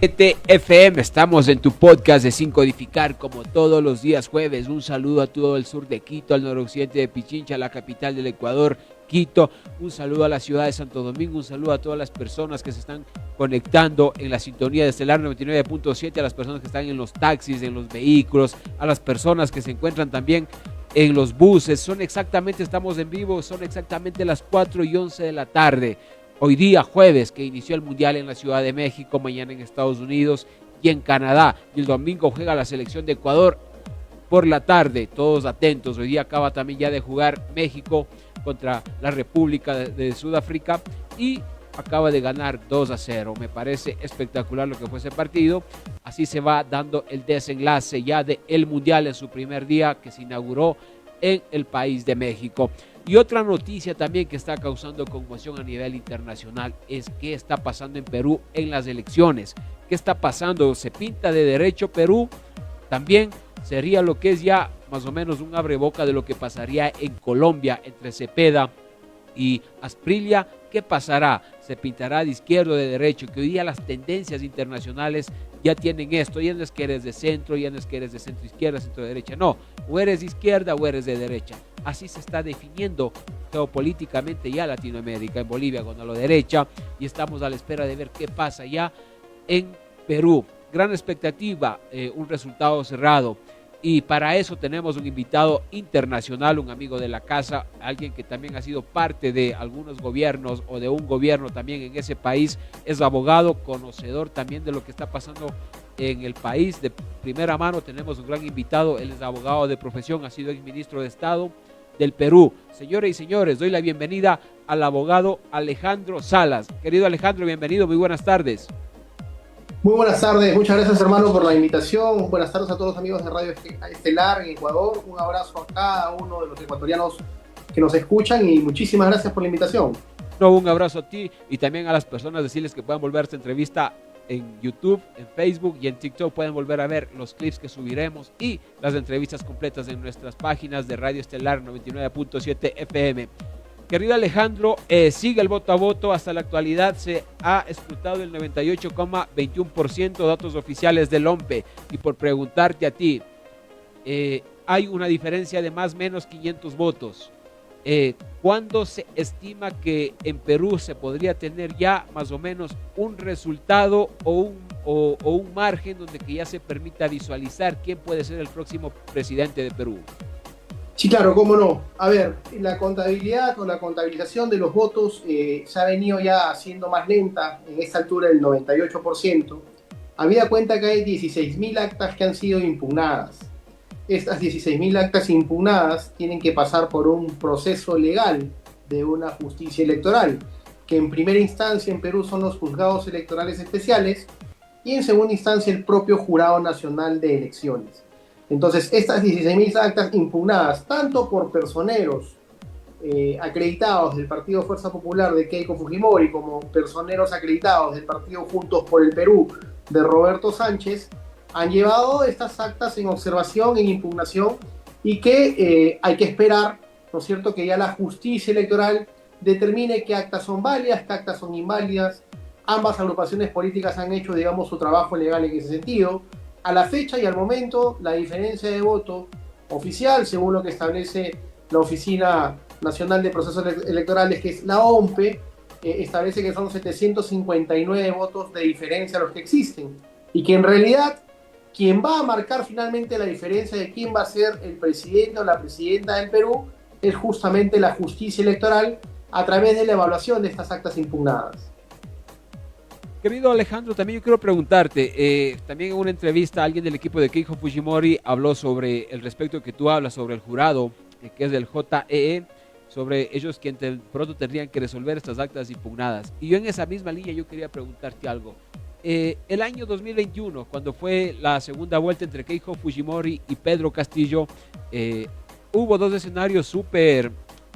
FM, estamos en tu podcast de Sin Codificar como todos los días jueves. Un saludo a todo el sur de Quito, al noroccidente de Pichincha, la capital del Ecuador, Quito. Un saludo a la ciudad de Santo Domingo, un saludo a todas las personas que se están conectando en la sintonía de Estelar 99.7, a las personas que están en los taxis, en los vehículos, a las personas que se encuentran también en los buses. Estamos en vivo, son exactamente las 4:11 de la tarde. Hoy día, jueves, que inició el Mundial en la Ciudad de México, mañana en Estados Unidos y en Canadá. Y el domingo juega la selección de Ecuador por la tarde, todos atentos. Hoy día acaba también ya de jugar México contra la República de Sudáfrica y acaba de ganar 2-0. Me parece espectacular lo que fue ese partido. Así se va dando el desenlace ya del Mundial en su primer día que se inauguró en el país de México. Y otra noticia también que está causando conmoción a nivel internacional es qué está pasando en Perú en las elecciones. ¿Qué está pasando? ¿Se pinta de derecho Perú? También sería lo que es ya más o menos un abreboca de lo que pasaría en Colombia entre Cepeda y Asprilla. ¿Qué pasará? ¿Se pintará de izquierda o de derecho? Que hoy día las tendencias internacionales ya tienen esto. Ya no es que eres de centro, ya no es que eres de centro izquierda, centro derecha. No, o eres de izquierda o eres de derecha. Así se está definiendo geopolíticamente ya Latinoamérica, en Bolivia con la derecha, y estamos a la espera de ver qué pasa ya en Perú. Gran expectativa, un resultado cerrado. Y para eso tenemos un invitado internacional, un amigo de la casa, alguien que también ha sido parte de algunos gobiernos o de un gobierno también en ese país. Es abogado, conocedor también de lo que está pasando en el país. De primera mano tenemos un gran invitado, él es abogado de profesión, ha sido exministro de Estado del Perú. Señores y señores, doy la bienvenida al abogado Alejandro Salas. Querido Alejandro, bienvenido, muy buenas tardes. Muy buenas tardes, muchas gracias hermano por la invitación. Buenas tardes a todos los amigos de Radio Estelar en Ecuador. Un abrazo a cada uno de los ecuatorianos que nos escuchan y muchísimas gracias por la invitación. No, un abrazo a ti y también a las personas, decirles que puedan volver a esta entrevista en YouTube, en Facebook y en TikTok. Pueden volver a ver los clips que subiremos y las entrevistas completas en nuestras páginas de Radio Estelar 99.7 FM. Querido Alejandro, sigue el voto a voto. Hasta la actualidad se ha escrutado el 98,21% datos oficiales del OMPE. Y por preguntarte a ti, hay una diferencia de más o menos 500 votos. ¿Cuándo se estima que en Perú se podría tener ya más o menos un resultado o un margen donde que ya se permita visualizar quién puede ser el próximo presidente de Perú? Sí, claro, cómo no. A ver, la contabilidad o la contabilización de los votos se ha venido ya haciendo más lenta en esta altura del 98%. Habida cuenta que hay 16.000 actas que han sido impugnadas. Estas 16.000 actas impugnadas tienen que pasar por un proceso legal de una justicia electoral, que en primera instancia en Perú son los juzgados electorales especiales y en segunda instancia el propio Jurado Nacional de Elecciones. Entonces, estas 16.000 actas impugnadas, tanto por personeros acreditados del Partido Fuerza Popular de Keiko Fujimori, como personeros acreditados del Partido Juntos por el Perú de Roberto Sánchez, han llevado estas actas en observación, en impugnación, y que hay que esperar, ¿no es cierto?, que ya la justicia electoral determine qué actas son válidas, qué actas son inválidas. Ambas agrupaciones políticas han hecho, digamos, su trabajo legal en ese sentido. A la fecha y al momento, la diferencia de voto oficial, según lo que establece la Oficina Nacional de Procesos Electorales, que es la OMPE, establece que son 759 votos de diferencia los que existen. Y que en realidad, quien va a marcar finalmente la diferencia de quién va a ser el presidente o la presidenta del Perú es justamente la justicia electoral a través de la evaluación de estas actas impugnadas. Querido Alejandro, también yo quiero preguntarte, también en una entrevista alguien del equipo de Keiko Fujimori habló sobre el respecto que tú hablas sobre el jurado, que es del JEE, sobre ellos que pronto tendrían que resolver estas actas impugnadas. Y yo en esa misma línea yo quería preguntarte algo. El año 2021, cuando fue la segunda vuelta entre Keiko Fujimori y Pedro Castillo, hubo dos escenarios súper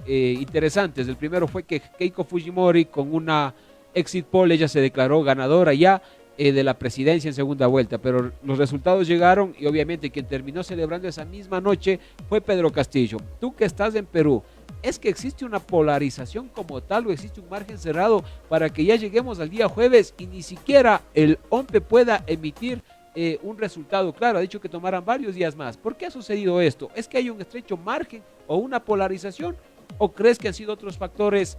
interesantes. El primero fue que Keiko Fujimori con una exit poll, ella se declaró ganadora ya de la presidencia en segunda vuelta, pero los resultados llegaron y obviamente quien terminó celebrando esa misma noche fue Pedro Castillo. Tú que estás en Perú, es que existe una polarización como tal o existe un margen cerrado para que ya lleguemos al día jueves y ni siquiera el OMPE pueda emitir un resultado claro. Ha dicho que tomarán varios días más. ¿Por qué ha sucedido esto? ¿Es que hay un estrecho margen o una polarización o crees que han sido otros factores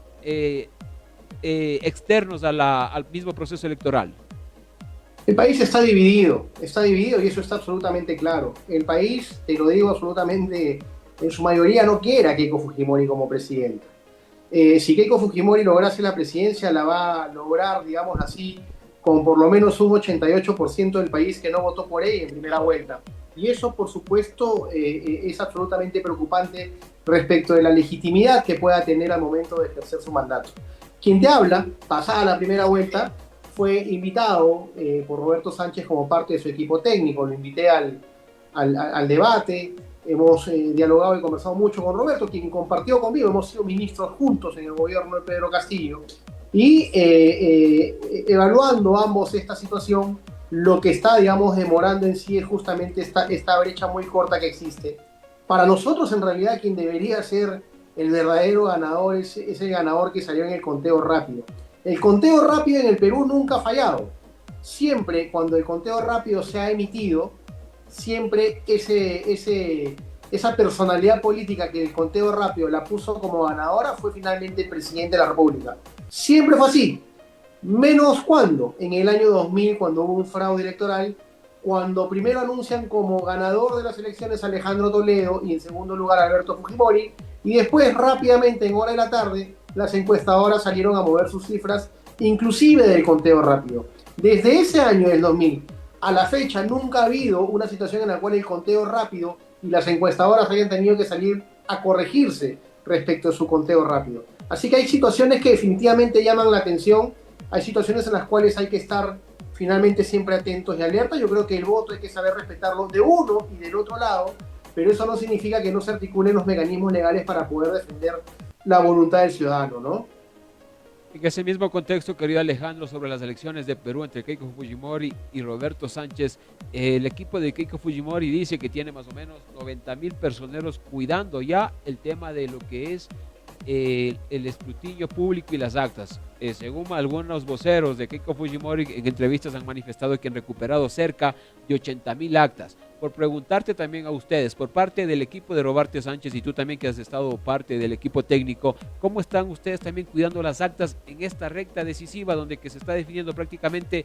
externos al mismo proceso electoral? El país está dividido y eso está absolutamente claro. El país, te lo digo absolutamente, en su mayoría no quiere a Keiko Fujimori como presidenta. Si Keiko Fujimori lograse la presidencia, la va a lograr, digamos así, con por lo menos un 88% del país que no votó por ella en primera vuelta. Y eso, por supuesto, es absolutamente preocupante respecto de la legitimidad que pueda tener al momento de ejercer su mandato. Quien te habla, pasada la primera vuelta, fue invitado por Roberto Sánchez como parte de su equipo técnico. Lo invité al debate. Hemos dialogado y conversado mucho con Roberto, quien compartió conmigo. Hemos sido ministros juntos en el gobierno de Pedro Castillo. Y evaluando ambos esta situación, lo que está, digamos, demorando en sí es justamente esta brecha muy corta que existe. Para nosotros, en realidad, quien debería ser el verdadero ganador es el ganador que salió en el conteo rápido. El conteo rápido en el Perú nunca ha fallado. Siempre cuando el conteo rápido se ha emitido, siempre esa personalidad política que el conteo rápido la puso como ganadora fue finalmente el presidente de la República. Siempre fue así. Menos cuando, en el año 2000, cuando hubo un fraude electoral, cuando primero anuncian como ganador de las elecciones a Alejandro Toledo y en segundo lugar a Alberto Fujimori, y después rápidamente en hora de la tarde las encuestadoras salieron a mover sus cifras, inclusive del conteo rápido. Desde ese año, del 2000, a la fecha nunca ha habido una situación en la cual el conteo rápido y las encuestadoras hayan tenido que salir a corregirse respecto a su conteo rápido. Así que hay situaciones que definitivamente llaman la atención, hay situaciones en las cuales hay que estar finalmente siempre atentos y alerta. Yo creo que el voto hay que saber respetarlo de uno y del otro lado, pero eso no significa que no se articulen los mecanismos legales para poder defender la voluntad del ciudadano, ¿no? En ese mismo contexto, querido Alejandro, sobre las elecciones de Perú entre Keiko Fujimori y Roberto Sánchez, el equipo de Keiko Fujimori dice que tiene más o menos 90,000 personeros cuidando ya el tema de lo que es el escrutinio público y las actas. Según algunos voceros de Keiko Fujimori, en entrevistas han manifestado que han recuperado cerca de 80,000 actas. Por preguntarte también a ustedes, por parte del equipo de Roberto Sánchez y tú también que has estado parte del equipo técnico, ¿cómo están ustedes también cuidando las actas en esta recta decisiva donde que se está definiendo prácticamente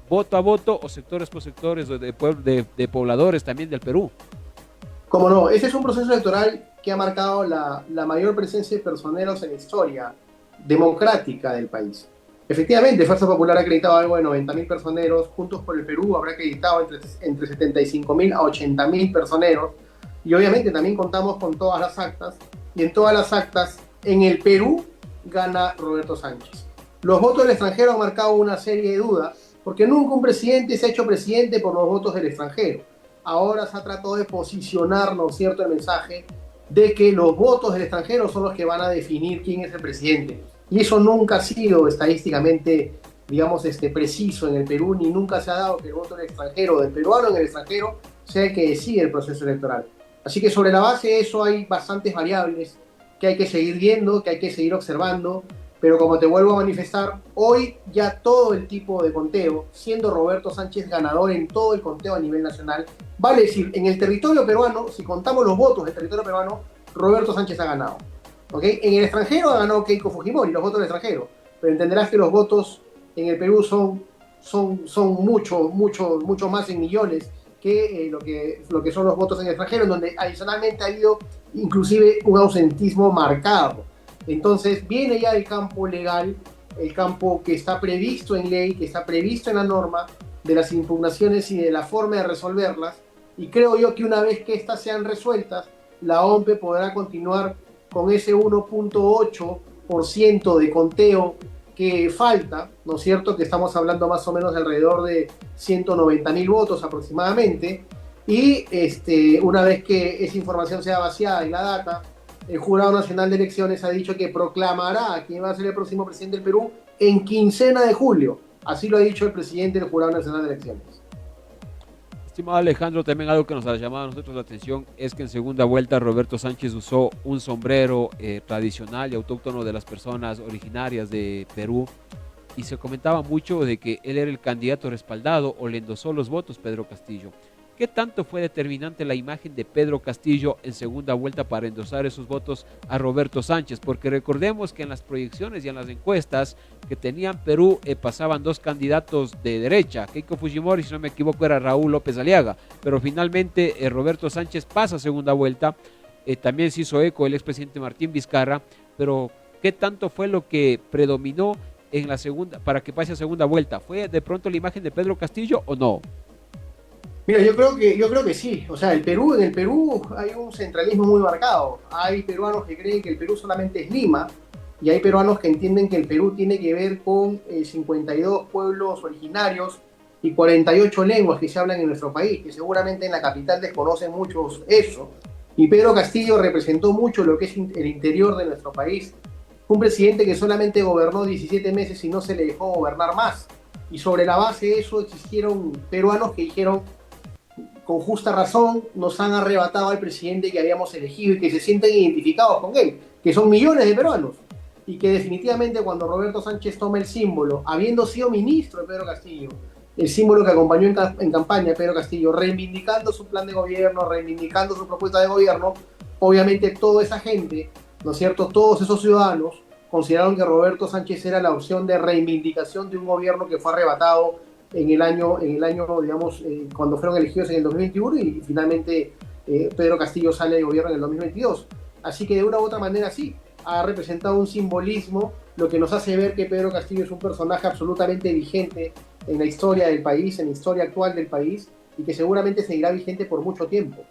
voto a voto o sectores por sectores de pobladores también del Perú? Como no, ese es un proceso electoral que ha marcado la mayor presencia de personeros en la historia democrática del país. Efectivamente, Fuerza Popular ha acreditado algo de 90,000 personeros, Juntos por el Perú habrá acreditado entre 75,000 a 80,000 personeros, y obviamente también contamos con todas las actas, y en todas las actas, en el Perú, gana Roberto Sánchez. Los votos del extranjero han marcado una serie de dudas, porque nunca un presidente se ha hecho presidente por los votos del extranjero. Ahora se ha tratado de posicionar, ¿no es cierto?, el mensaje de que los votos del extranjero son los que van a definir quién es el presidente. Y eso nunca ha sido estadísticamente, digamos, preciso en el Perú, ni nunca se ha dado que el voto del extranjero, del peruano en el extranjero, sea el que decide el proceso electoral. Así que sobre la base de eso hay bastantes variables que hay que seguir viendo, que hay que seguir observando, pero como te vuelvo a manifestar, hoy ya todo el tipo de conteo, siendo Roberto Sánchez ganador en todo el conteo a nivel nacional, vale decir, en el territorio peruano, si contamos los votos del territorio peruano, Roberto Sánchez ha ganado. ¿Okay? En el extranjero ha ganado Keiko Fujimori, los votos del extranjero, pero entenderás que los votos en el Perú son mucho más en millones que lo que son los votos en el extranjero, en donde adicionalmente ha habido inclusive un ausentismo marcado. Entonces viene ya el campo legal, el campo que está previsto en ley, que está previsto en la norma, de las impugnaciones y de la forma de resolverlas, y creo yo que una vez que estas sean resueltas, la OMPE podrá continuar con ese 1.8% de conteo que falta, ¿no es cierto?, que estamos hablando más o menos de alrededor de 190,000 votos aproximadamente, y una vez que esa información sea vaciada y la data, el Jurado Nacional de Elecciones ha dicho que proclamará a quién va a ser el próximo presidente del Perú en quincena de julio. Así lo ha dicho el presidente del Jurado Nacional de Elecciones. Estimado Alejandro, también algo que nos ha llamado a nosotros la atención es que en segunda vuelta Roberto Sánchez usó un sombrero tradicional y autóctono de las personas originarias de Perú, y se comentaba mucho de que él era el candidato respaldado o le endosó los votos Pedro Castillo. ¿Qué tanto fue determinante la imagen de Pedro Castillo en segunda vuelta para endosar esos votos a Roberto Sánchez? Porque recordemos que en las proyecciones y en las encuestas que tenían Perú pasaban dos candidatos de derecha, Keiko Fujimori, si no me equivoco era Raúl López Aliaga, pero finalmente Roberto Sánchez pasa a segunda vuelta, también se hizo eco el expresidente Martín Vizcarra, pero ¿qué tanto fue lo que predominó en la segunda para que pase a segunda vuelta? ¿Fue de pronto la imagen de Pedro Castillo o no? Mira, yo creo que sí. O sea, en el Perú hay un centralismo muy marcado. Hay peruanos que creen que el Perú solamente es Lima y hay peruanos que entienden que el Perú tiene que ver con 52 pueblos originarios y 48 lenguas que se hablan en nuestro país, que seguramente en la capital desconocen muchos eso. Y Pedro Castillo representó mucho lo que es el interior de nuestro país. Fue un presidente que solamente gobernó 17 meses y no se le dejó gobernar más. Y sobre la base de eso existieron peruanos que dijeron, con justa razón, nos han arrebatado al presidente que habíamos elegido y que se sienten identificados con él, que son millones de peruanos. Y que definitivamente cuando Roberto Sánchez toma el símbolo, habiendo sido ministro de Pedro Castillo, el símbolo que acompañó en campaña a Pedro Castillo, reivindicando su plan de gobierno, reivindicando su propuesta de gobierno, obviamente toda esa gente, ¿no es cierto?, todos esos ciudadanos consideraron que Roberto Sánchez era la opción de reivindicación de un gobierno que fue arrebatado en el año digamos, cuando fueron elegidos en el 2021 y finalmente Pedro Castillo sale de gobierno en el 2022. Así que de una u otra manera sí, ha representado un simbolismo, lo que nos hace ver que Pedro Castillo es un personaje absolutamente vigente en la historia del país, en la historia actual del país, y que seguramente seguirá vigente por mucho tiempo.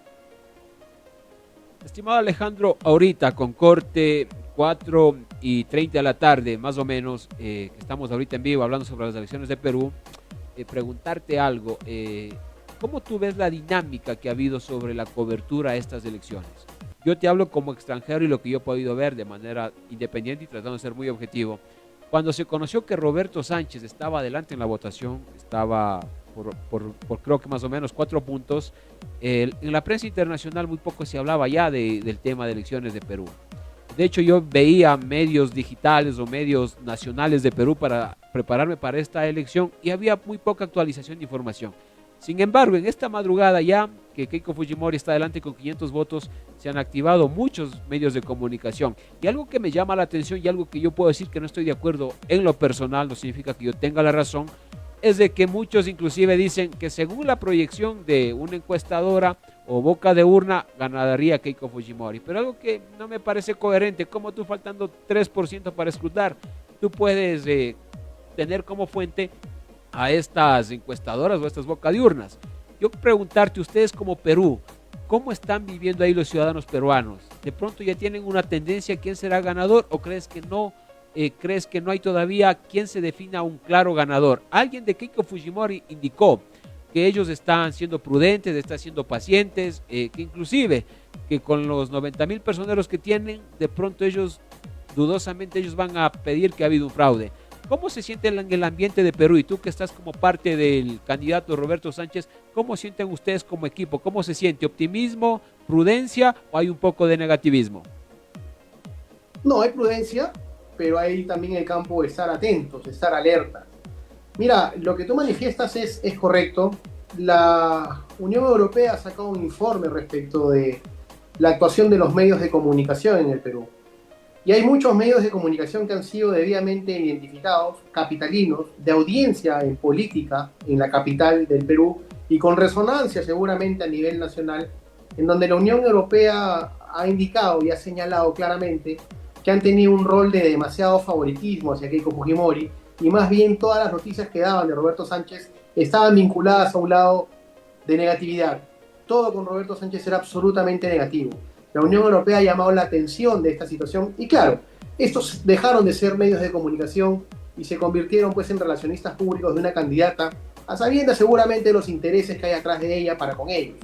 Estimado Alejandro, ahorita con corte 4:30 de la tarde, más o menos, que estamos ahorita en vivo hablando sobre las elecciones de Perú, preguntarte algo, ¿cómo tú ves la dinámica que ha habido sobre la cobertura a estas elecciones? Yo te hablo como extranjero y lo que yo he podido ver de manera independiente y tratando de ser muy objetivo. Cuando se conoció que Roberto Sánchez estaba adelante en la votación, estaba por creo que más o menos 4 puntos, en la prensa internacional muy poco se hablaba ya del tema de elecciones de Perú. De hecho, yo veía medios digitales o medios nacionales de Perú para prepararme para esta elección y había muy poca actualización de información. Sin embargo, en esta madrugada ya que Keiko Fujimori está adelante con 500 votos, se han activado muchos medios de comunicación. Y algo que me llama la atención y algo que yo puedo decir que no estoy de acuerdo en lo personal, no significa que yo tenga la razón, es de que muchos inclusive dicen que según la proyección de una encuestadora o boca de urna, ganaría Keiko Fujimori. Pero algo que no me parece coherente, como tú faltando 3% para escrutar, tú puedes tener como fuente a estas encuestadoras o a estas bocas de urnas. Yo preguntarte, ustedes como Perú, ¿cómo están viviendo ahí los ciudadanos peruanos? ¿De pronto ya tienen una tendencia a quién será ganador o crees que no? ¿Crees que no hay todavía quien se defina un claro ganador? Alguien de Keiko Fujimori indicó que ellos están siendo prudentes, están siendo pacientes, que inclusive que con los 90,000 personeros que tienen, de pronto ellos, dudosamente ellos van a pedir que ha habido un fraude. ¿Cómo se siente en el ambiente de Perú? Y tú que estás como parte del candidato Roberto Sánchez, ¿cómo sienten ustedes como equipo? ¿Cómo se siente? ¿Optimismo, prudencia o hay un poco de negativismo? No, hay prudencia, pero hay también el campo de estar atentos, de estar alerta. Mira, lo que tú manifiestas es correcto. La Unión Europea ha sacado un informe respecto de la actuación de los medios de comunicación en el Perú. Y hay muchos medios de comunicación que han sido debidamente identificados, capitalinos, de audiencia en política en la capital del Perú y con resonancia seguramente a nivel nacional, en donde la Unión Europea ha indicado y ha señalado claramente que han tenido un rol de demasiado favoritismo hacia Keiko Fujimori y más bien todas las noticias que daban de Roberto Sánchez estaban vinculadas a un lado de negatividad. Todo con Roberto Sánchez era absolutamente negativo. La Unión Europea ha llamado la atención de esta situación y claro, estos dejaron de ser medios de comunicación y se convirtieron pues en relacionistas públicos de una candidata a sabiendas seguramente de los intereses que hay atrás de ella para con ellos.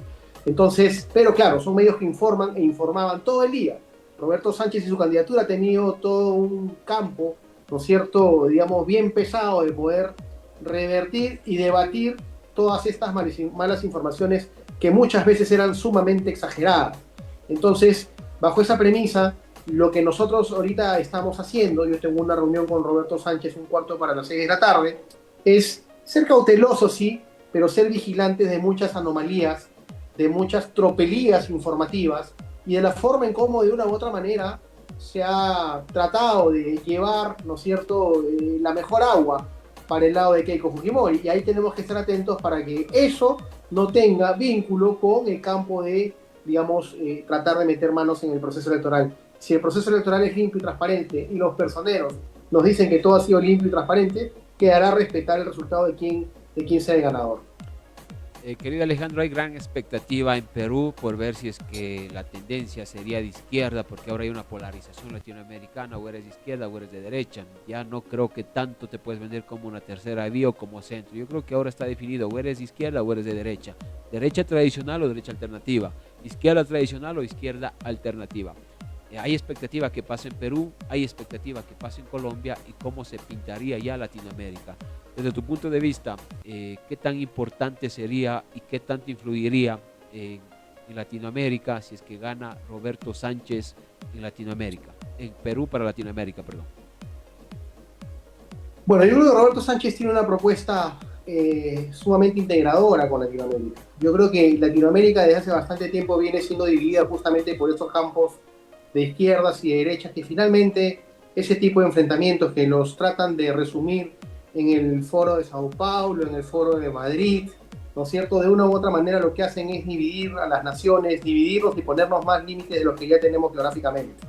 Entonces, pero claro, son medios que informan e informaban todo el día. Roberto Sánchez y su candidatura ha tenido todo un campo, ¿no es cierto?, digamos, bien pesado de poder revertir y debatir todas estas malas informaciones que muchas veces eran sumamente exageradas. Entonces, bajo esa premisa, lo que nosotros ahorita estamos haciendo, yo tengo una reunión con Roberto Sánchez un cuarto para las 6 de la tarde, es ser cautelosos, sí, pero ser vigilantes de muchas anomalías, de muchas tropelías informativas y de la forma en cómo de una u otra manera se ha tratado de llevar, ¿no es cierto?, la mejor agua para el lado de Keiko Fujimori. Y ahí tenemos que estar atentos para que eso no tenga vínculo con el campo de, digamos, tratar de meter manos en el proceso electoral. Si el proceso electoral es limpio y transparente y los personeros nos dicen que todo ha sido limpio y transparente, quedará respetar el resultado de quién sea el ganador. Querido Alejandro, hay gran expectativa en Perú por ver si es que la tendencia sería de izquierda, porque ahora hay una polarización latinoamericana, o eres de izquierda o eres de derecha. Ya no creo que tanto te puedes vender como una tercera vía o como centro. Yo creo que ahora está definido, o eres de izquierda o eres de derecha. Derecha tradicional o derecha alternativa. Izquierda tradicional o izquierda alternativa. Hay expectativa que pase en Perú, hay expectativa que pase en Colombia y cómo se pintaría ya Latinoamérica. Desde tu punto de vista, ¿qué tan importante sería y qué tanto influiría en Latinoamérica si es que gana Roberto Sánchez en Latinoamérica, en Perú para Latinoamérica, perdón? Bueno, yo creo que Roberto Sánchez tiene una propuesta sumamente integradora con Latinoamérica. Yo creo que Latinoamérica desde hace bastante tiempo viene siendo dividida justamente por estos campos de izquierdas y de derechas, que finalmente ese tipo de enfrentamientos que los tratan de resumir en el foro de Sao Paulo, en el foro de Madrid, ¿no es cierto? De una u otra manera lo que hacen es dividir a las naciones, dividirlos y ponernos más límites de los que ya tenemos geográficamente,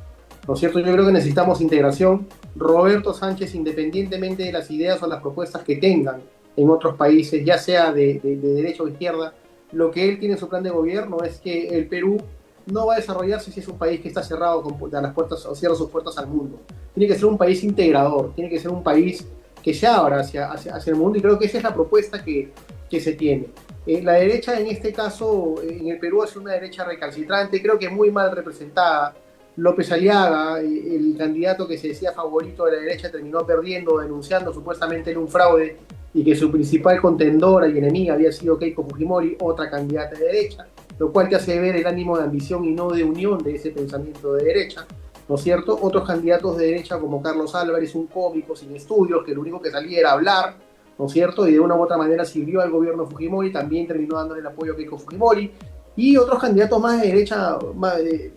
¿no es cierto? Yo creo que necesitamos integración. Roberto Sánchez, independientemente de las ideas o las propuestas que tengan en otros países, ya sea de derecha o izquierda, lo que él tiene en su plan de gobierno es que el Perú no va a desarrollarse si es un país que está cerrado a las puertas o cierra sus puertas al mundo. Tiene que ser un país integrador, tiene que ser un país que se abra hacia el mundo, y creo que esa es la propuesta que se tiene. La derecha en este caso, en el Perú, es una derecha recalcitrante, creo que muy mal representada. López Aliaga, el candidato que se decía favorito de la derecha, terminó perdiendo, denunciando supuestamente un fraude y que su principal contendora y enemiga había sido Keiko Fujimori, otra candidata de derecha, lo cual te hace ver el ánimo de ambición y no de unión de ese pensamiento de derecha, ¿no es cierto? Otros candidatos de derecha como Carlos Álvarez, un cómico sin estudios, que lo único que salía era hablar, ¿no es cierto? Y de una u otra manera sirvió al gobierno Fujimori, también terminó dándole el apoyo a Keiko Fujimori, y otros candidatos más de derecha,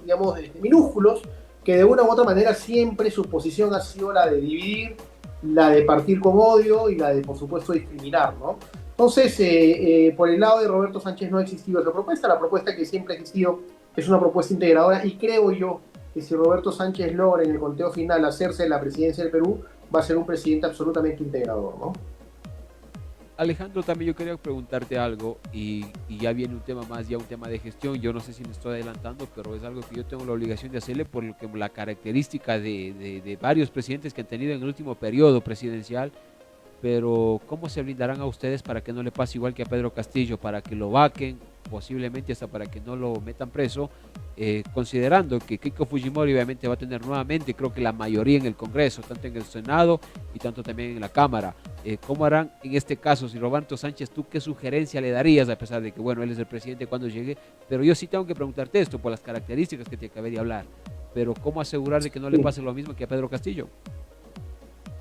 digamos, minúsculos, que de una u otra manera siempre su posición ha sido la de dividir, la de partir con odio y la de, por supuesto, discriminar, ¿no? Entonces, por el lado de Roberto Sánchez no ha existido esa propuesta. La propuesta que siempre ha existido es una propuesta integradora, y creo yo que si Roberto Sánchez logra en el conteo final hacerse la presidencia del Perú, va a ser un presidente absolutamente integrador, ¿no? Alejandro, también yo quería preguntarte algo y ya viene un tema más, ya un tema de gestión. Yo no sé si me estoy adelantando, pero es algo que yo tengo la obligación de hacerle por lo que la característica de varios presidentes que han tenido en el último periodo presidencial. Pero ¿cómo se blindarán a ustedes para que no le pase igual que a Pedro Castillo, para que lo vaquen, posiblemente hasta para que no lo metan preso, considerando que Keiko Fujimori obviamente va a tener nuevamente, creo que la mayoría en el Congreso, tanto en el Senado y tanto también en la Cámara? ¿Cómo harán en este caso? Si Roberto Sánchez, ¿tú qué sugerencia le darías, a pesar de que, bueno, él es el presidente cuando llegue? Pero yo sí tengo que preguntarte esto por las características que te acabé de hablar. Pero ¿cómo asegurar de que no le pase lo mismo que a Pedro Castillo?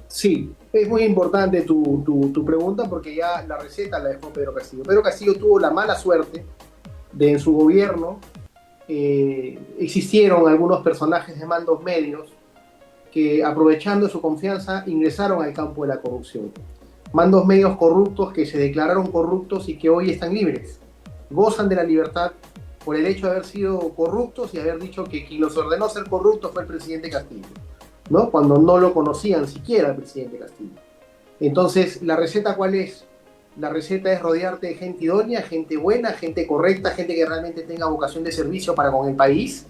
Sí, es muy importante tu pregunta, porque ya la receta la dejó Pedro Castillo. Pedro Castillo tuvo la mala suerte de en su gobierno existieron algunos personajes de mandos medios que, aprovechando su confianza, ingresaron al campo de la corrupción. Mandos medios corruptos que se declararon corruptos y que hoy están libres. Gozan de la libertad por el hecho de haber sido corruptos y haber dicho que quien los ordenó ser corruptos fue el presidente Castillo, ¿no? Cuando no lo conocían siquiera el presidente Castillo. Entonces, ¿la receta cuál es? La receta es rodearte de gente idónea, gente buena, gente correcta, gente que realmente tenga vocación de servicio para con el país,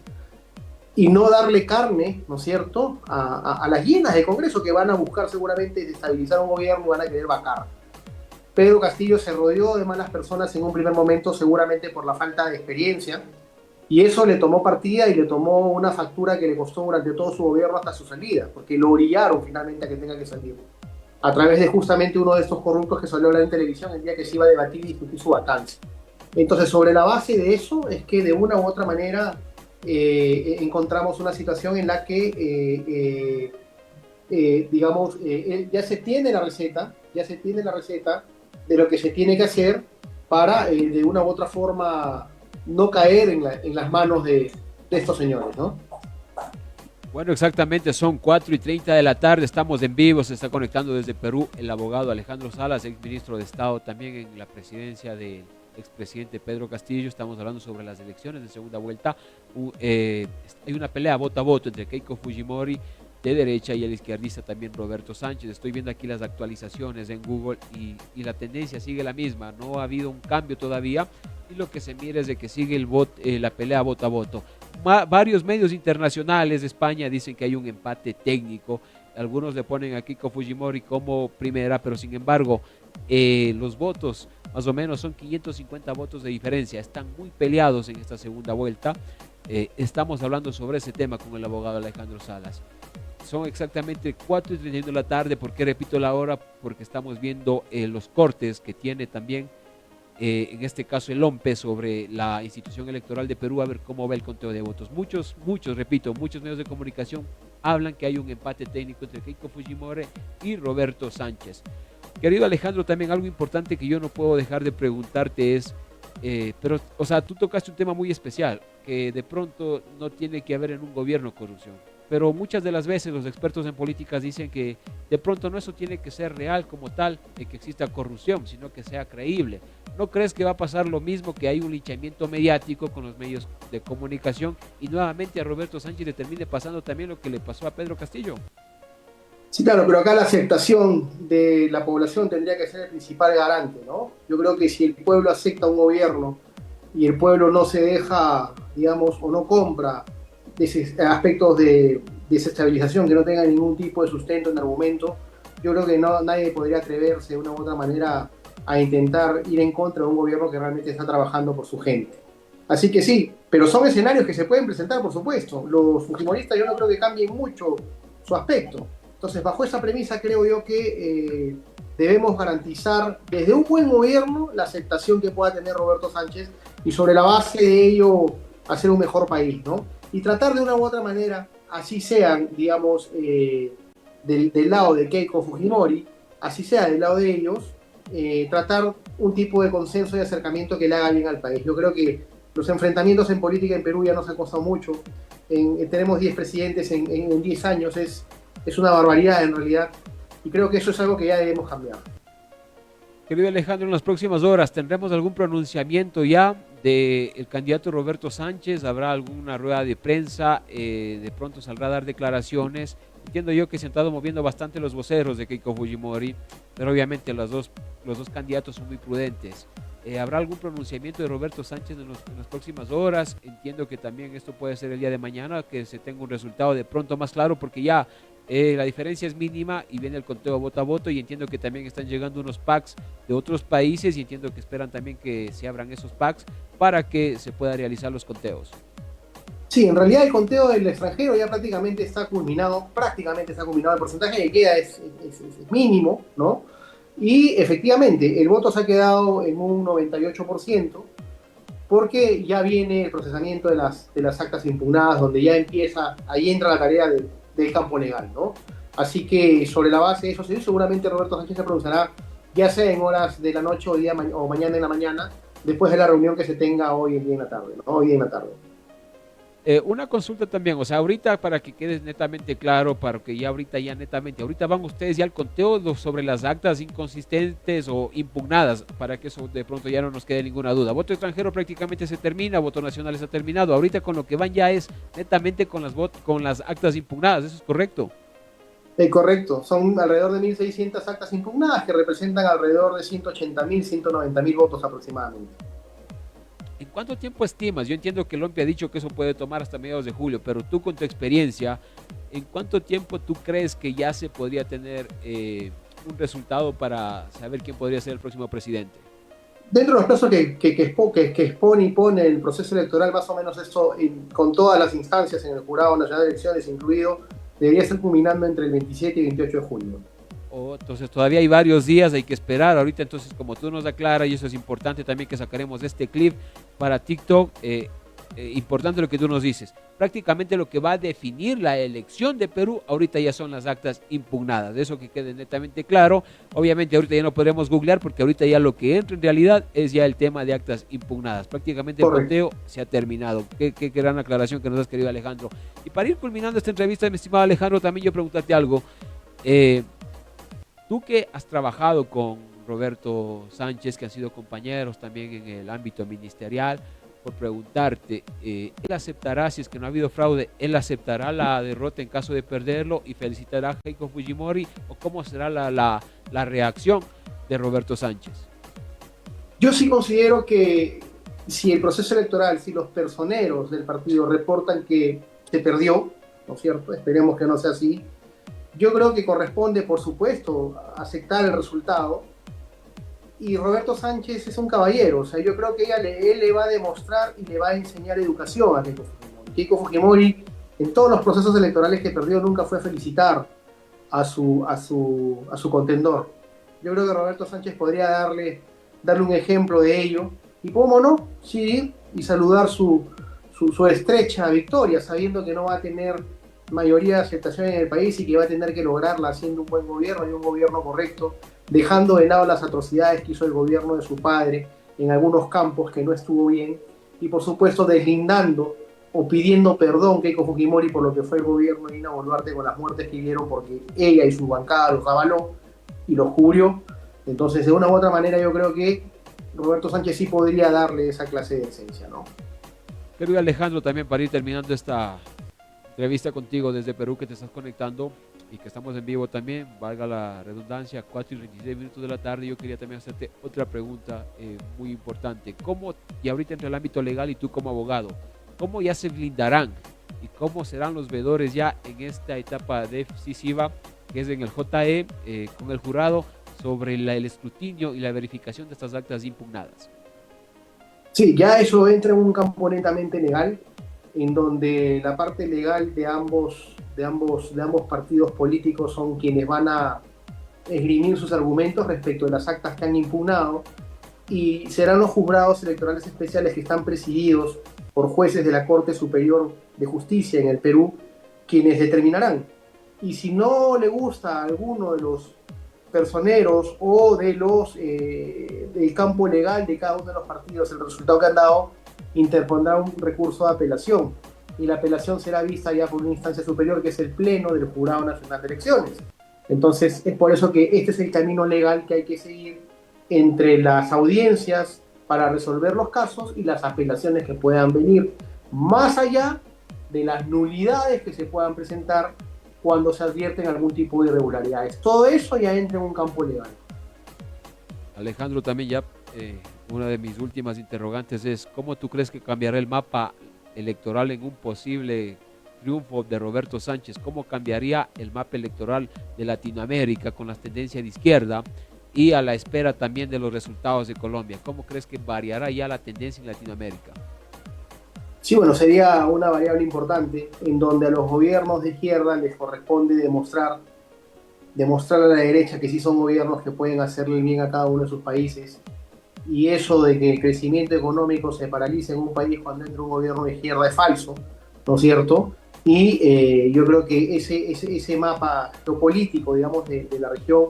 y no darle carne, ¿no es cierto?, a las hienas del Congreso, que van a buscar seguramente desestabilizar un gobierno y van a querer vacar. Pedro Castillo se rodeó de malas personas en un primer momento, seguramente por la falta de experiencia, y eso le tomó partida y le tomó una factura que le costó durante todo su gobierno hasta su salida, porque lo orillaron finalmente a que tenga que salir. a través de justamente uno de estos corruptos que salió a hablar en televisión el día que se iba a debatir y discutir su vacancia. Entonces, sobre la base de eso es que de una u otra manera encontramos una situación en la que, digamos, ya se tiene la receta, de lo que se tiene que hacer para, de una u otra forma, no caer en las manos de estos señores, ¿no? Bueno, exactamente, son 4:30 de la tarde, estamos en vivo, se está conectando desde Perú el abogado Alejandro Salas, exministro de Estado, también en la presidencia del expresidente Pedro Castillo. Estamos hablando sobre las elecciones de segunda vuelta. Hay una pelea voto a voto entre Keiko Fujimori de derecha y el izquierdista también Roberto Sánchez. Estoy viendo aquí las actualizaciones en Google y la tendencia sigue la misma, no ha habido un cambio todavía y lo que se mira es de que sigue la pelea voto a voto. Varios medios internacionales de España dicen que hay un empate técnico. Algunos le ponen a Keiko Fujimori como primera, pero sin embargo los votos más o menos son 550 votos de diferencia. Están muy peleados en esta segunda vuelta. Estamos hablando sobre ese tema con el abogado Alejandro Salas. Son exactamente 4:31 de la tarde. ¿Por qué repito la hora? Porque estamos viendo los cortes que tiene también en este caso el OMPE sobre la institución electoral de Perú, a ver cómo va el conteo de votos. Muchos medios de comunicación hablan que hay un empate técnico entre Keiko Fujimori y Roberto Sánchez. Querido Alejandro, también algo importante que yo no puedo dejar de preguntarte es, pero, o sea, tú tocaste un tema muy especial, que de pronto no tiene que haber en un gobierno corrupción, pero muchas de las veces los expertos en políticas dicen que de pronto no eso tiene que ser real como tal, de que exista corrupción, sino que sea creíble. ¿No crees que va a pasar lo mismo, que hay un linchamiento mediático con los medios de comunicación y nuevamente a Roberto Sánchez le termine pasando también lo que le pasó a Pedro Castillo? Sí, claro, pero acá la aceptación de la población tendría que ser el principal garante, ¿no? Yo creo que si el pueblo acepta un gobierno y el pueblo no se deja, digamos, o no compra aspectos de desestabilización que no tengan ningún tipo de sustento en argumento, yo creo que nadie podría atreverse de una u otra manera a intentar ir en contra de un gobierno que realmente está trabajando por su gente. Así que sí, pero son escenarios que se pueden presentar, por supuesto. Los fujimoristas yo no creo que cambien mucho su aspecto. Entonces, bajo esa premisa creo yo que debemos garantizar desde un buen gobierno la aceptación que pueda tener Roberto Sánchez y sobre la base de ello hacer un mejor país, ¿no? Y tratar de una u otra manera, así sean, digamos, del lado de Keiko Fujimori, así sea del lado de ellos, tratar un tipo de consenso y acercamiento que le haga bien al país. Yo creo que los enfrentamientos en política en Perú ya nos han costado mucho. Tenemos 10 presidentes en 10 años, es una barbaridad en realidad, y creo que eso es algo que ya debemos cambiar. Querido Alejandro, en las próximas horas tendremos algún pronunciamiento ya del candidato Roberto Sánchez. ¿Habrá alguna rueda de prensa? De pronto saldrá a dar declaraciones. Entiendo yo que se han estado moviendo bastante los voceros de Keiko Fujimori, pero obviamente los dos candidatos son muy prudentes. ¿Habrá algún pronunciamiento de Roberto Sánchez en las próximas horas? Entiendo que también esto puede ser el día de mañana, que se tenga un resultado de pronto más claro, porque ya la diferencia es mínima y viene el conteo voto a voto, y entiendo que también están llegando unos packs de otros países y entiendo que esperan también que se abran esos packs para que se puedan realizar los conteos. Sí, en realidad el conteo del extranjero ya prácticamente está culminado, el porcentaje que queda es mínimo, ¿no? Y efectivamente, el voto se ha quedado en un 98%, porque ya viene el procesamiento de las actas impugnadas, donde ya empieza, ahí entra la tarea del campo legal, ¿no? Así que sobre la base de eso, seguramente Roberto Sánchez se pronunciará, ya sea en horas de la noche o mañana en la mañana, después de la reunión que se tenga hoy en la tarde, ¿no? Hoy en la tarde. Una consulta también, o sea, ahorita para que quede netamente claro, para que ya ahorita van ustedes ya al conteo sobre las actas inconsistentes o impugnadas, para que eso de pronto ya no nos quede ninguna duda. Voto extranjero prácticamente se termina, voto nacional está terminado. Ahorita con lo que van ya es netamente con las actas impugnadas, ¿eso es correcto? Correcto, son alrededor de 1.600 actas impugnadas que representan alrededor de 180.000, 190.000 votos aproximadamente. ¿En cuánto tiempo estimas? Yo entiendo que el OMPE ha dicho que eso puede tomar hasta mediados de julio, pero tú con tu experiencia, ¿en cuánto tiempo tú crees que ya se podría tener un resultado para saber quién podría ser el próximo presidente? Dentro de los plazos que expone y pone el proceso electoral, más o menos esto, con todas las instancias en el Jurado Nacional de Elecciones incluido, debería estar culminando entre el 27 y 28 de junio. o entonces todavía hay varios días, hay que esperar ahorita. Entonces, como tú nos aclaras, y eso es importante también que sacaremos este clip para TikTok, importante lo que tú nos dices, prácticamente lo que va a definir la elección de Perú ahorita ya son las actas impugnadas, de eso que quede netamente claro. Obviamente ahorita ya no podremos googlear porque ahorita ya lo que entra en realidad es ya el tema de actas impugnadas, prácticamente el conteo se ha terminado. Qué gran aclaración que nos has querido, Alejandro. Y para ir culminando esta entrevista, mi estimado Alejandro, también yo preguntarte algo. Tú que has trabajado con Roberto Sánchez, que han sido compañeros también en el ámbito ministerial, por preguntarte, ¿él aceptará, si es que no ha habido fraude, él aceptará la derrota en caso de perderlo y felicitará a Keiko Fujimori, o cómo será la reacción de Roberto Sánchez? Yo sí considero que si el proceso electoral, si los personeros del partido reportan que se perdió, ¿no es cierto? Esperemos que no sea así. Yo creo que corresponde, por supuesto, aceptar el resultado. Y Roberto Sánchez es un caballero, o sea, yo creo que él le va a demostrar y le va a enseñar educación a Keiko Fujimori. Keiko Fujimori, en todos los procesos electorales que perdió, nunca fue a felicitar a su contendor. Yo creo que Roberto Sánchez podría darle un ejemplo de ello, y cómo no, sí, y saludar su estrecha victoria, sabiendo que no va a tener mayoría de aceptación en el país y que va a tener que lograrla haciendo un buen gobierno y un gobierno correcto, dejando de lado las atrocidades que hizo el gobierno de su padre en algunos campos que no estuvo bien, y por supuesto deslindando o pidiendo perdón Keiko Fujimori por lo que fue el gobierno de Dina Boluarte con las muertes que vieron, porque ella y su bancada los avaló y los cubrió. Entonces, de una u otra manera, yo creo que Roberto Sánchez sí podría darle esa clase de decencia, ¿no? Querido Alejandro, también para ir terminando esta entrevista contigo desde Perú, que te estás conectando y que estamos en vivo también, valga la redundancia, 4:26 de la tarde, yo quería también hacerte otra pregunta muy importante. ¿Cómo, y ahorita entre el ámbito legal y tú como abogado, cómo ya se blindarán y cómo serán los veedores ya en esta etapa decisiva, que es en el JE, con el jurado, sobre el escrutinio y la verificación de estas actas impugnadas? Sí, ya eso entra en un campo netamente legal, en donde la parte legal de ambos partidos políticos son quienes van a esgrimir sus argumentos respecto de las actas que han impugnado, y serán los juzgados electorales especiales, que están presididos por jueces de la Corte Superior de Justicia en el Perú, quienes determinarán. Y si no le gusta a alguno de los personeros o de del campo legal de cada uno de los partidos el resultado que han dado, interpondrá un recurso de apelación, y la apelación será vista ya por una instancia superior, que es el Pleno del Jurado Nacional de Elecciones. Entonces es por eso que este es el camino legal que hay que seguir entre las audiencias para resolver los casos y las apelaciones que puedan venir, más allá de las nulidades que se puedan presentar cuando se advierten algún tipo de irregularidades. Todo eso ya entra en un campo legal. Alejandro, también ya una de mis últimas interrogantes es, ¿cómo tú crees que cambiará el mapa electoral en un posible triunfo de Roberto Sánchez? ¿Cómo cambiaría el mapa electoral de Latinoamérica con las tendencias de izquierda y a la espera también de los resultados de Colombia? ¿Cómo crees que variará ya la tendencia en Latinoamérica? Sí, bueno, sería una variable importante en donde a los gobiernos de izquierda les corresponde demostrar a la derecha que sí son gobiernos que pueden hacerle bien a cada uno de sus países, y eso de que el crecimiento económico se paralice en un país cuando entra un gobierno de izquierda es falso, ¿no es cierto? Y yo creo que ese mapa geopolítico, digamos, de la región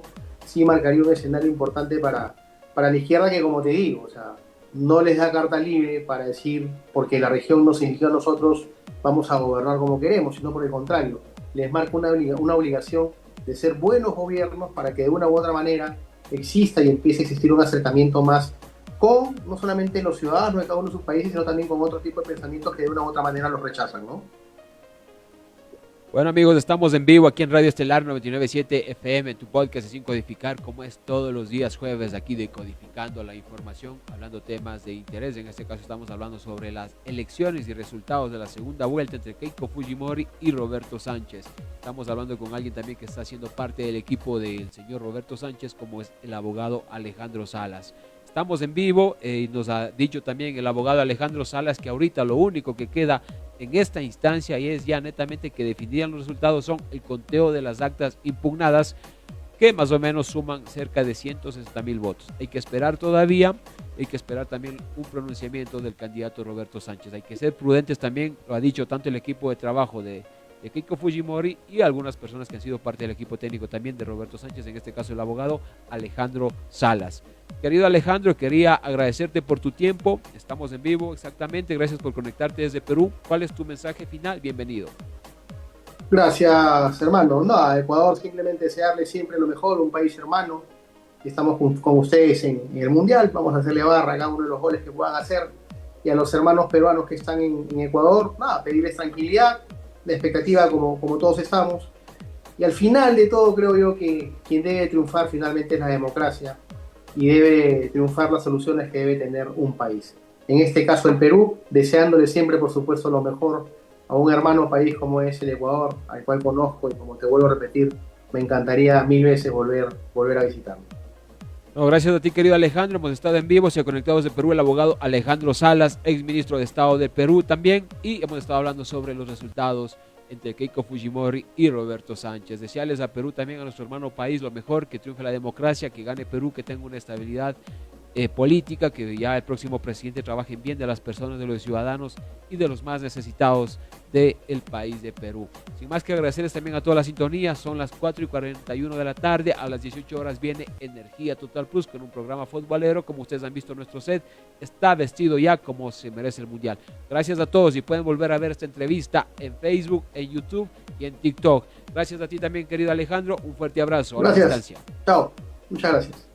sí marcaría un escenario importante para la izquierda, que, como te digo, o sea, no les da carta libre para decir, porque la región nos eligió a nosotros, vamos a gobernar como queremos, sino por el contrario, les marca una obligación de ser buenos gobiernos para que de una u otra manera exista y empiece a existir un acercamiento más con no solamente los ciudadanos de cada uno de sus países, sino también con otro tipo de pensamientos que de una u otra manera los rechazan, ¿no? Bueno, amigos, estamos en vivo aquí en Radio Estelar 99.7 FM, en tu podcast de Sin Codificar, como es todos los días jueves, aquí decodificando la información, hablando temas de interés. En este caso estamos hablando sobre las elecciones y resultados de la segunda vuelta entre Keiko Fujimori y Roberto Sánchez. Estamos hablando con alguien también que está haciendo parte del equipo del señor Roberto Sánchez, como es el abogado Alejandro Salas. Estamos en vivo y nos ha dicho también el abogado Alejandro Salas que ahorita lo único que queda en esta instancia y es ya netamente que definirían los resultados son el conteo de las actas impugnadas, que más o menos suman cerca de 160,000 votos. Hay que esperar todavía, hay que esperar también un pronunciamiento del candidato Roberto Sánchez. Hay que ser prudentes también, lo ha dicho tanto el equipo de trabajo de Keiko Fujimori y algunas personas que han sido parte del equipo técnico también de Roberto Sánchez, en este caso el abogado Alejandro Salas. Querido Alejandro, quería agradecerte por tu tiempo, estamos en vivo exactamente, gracias por conectarte desde Perú. ¿Cuál es tu mensaje final? Bienvenido. Gracias, hermano. No, a Ecuador simplemente desearle siempre lo mejor, un país hermano. Estamos con ustedes en el Mundial, vamos a hacerle barra a cada uno de los goles que puedan hacer. Y a los hermanos peruanos que están en Ecuador, nada, pedirles tranquilidad, de expectativa como todos estamos. Y al final de todo creo yo que quien debe triunfar finalmente es la democracia y debe triunfar las soluciones que debe tener un país. En este caso el Perú, deseándole siempre por supuesto lo mejor a un hermano país como es el Ecuador, al cual conozco y como te vuelvo a repetir, me encantaría 1000 veces volver a visitarlo. No, gracias a ti, querido Alejandro. Hemos estado en vivo, se ha conectado desde Perú el abogado Alejandro Salas, ex ministro de Estado de Perú también, y hemos estado hablando sobre los resultados entre Keiko Fujimori y Roberto Sánchez. Desearles a Perú también, a nuestro hermano país, lo mejor, que triunfe la democracia, que gane Perú, que tenga una estabilidad política, que ya el próximo presidente trabaje en bien de las personas, de los ciudadanos y de los más necesitados del país de Perú. Sin más que agradecerles también a toda la sintonía, son las 4:41 de la tarde, a las 18 horas viene Energía Total Plus con un programa futbolero, como ustedes han visto nuestro set, está vestido ya como se merece el Mundial. Gracias a todos y pueden volver a ver esta entrevista en Facebook, en YouTube y en TikTok. Gracias a ti también, querido Alejandro, un fuerte abrazo. Gracias. Chao, muchas gracias.